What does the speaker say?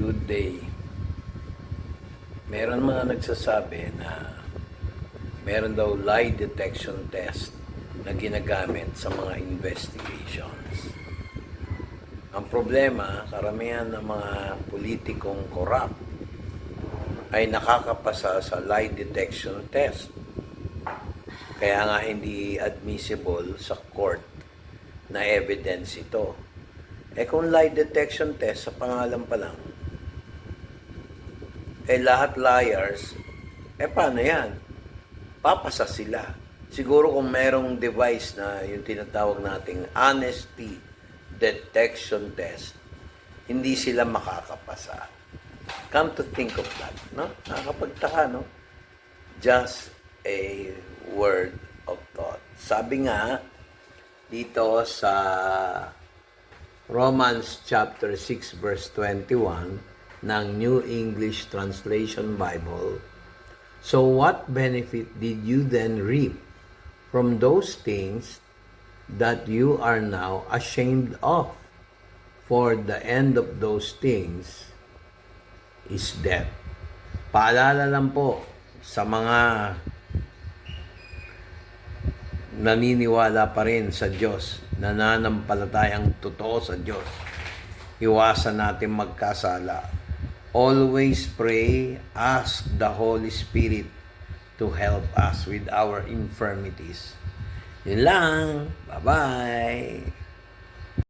Good day. Meron mga nagsasabi na meron daw lie detection test na ginagamit sa mga investigations. Ang problema, karamihan ng mga politikong corrupt ay nakakapasa sa lie detection test. Kaya nga hindi admissible sa court na evidence ito. Kung lie detection test sa pangalan pa lang, lahat liars, paano yan? Papasa sila. Siguro kung merong device na yung tinatawag nating honesty detection test, hindi sila makakapasa. Come to think of that, no? Nakakapagtaka, no? Just a word of thought. Sabi nga, dito sa Romans chapter 6 verse 21 ng New English Translation Bible, so what benefit did you then reap from those things that you are now ashamed of? For the end of those things is death. Paalala lang po sa mga naniniwala pa rin sa Diyos, nananampalatayang totoo sa Diyos. Iwasan natin magkasala. Always pray, ask the Holy Spirit to help us with our infirmities. Yun lang. Bye-bye.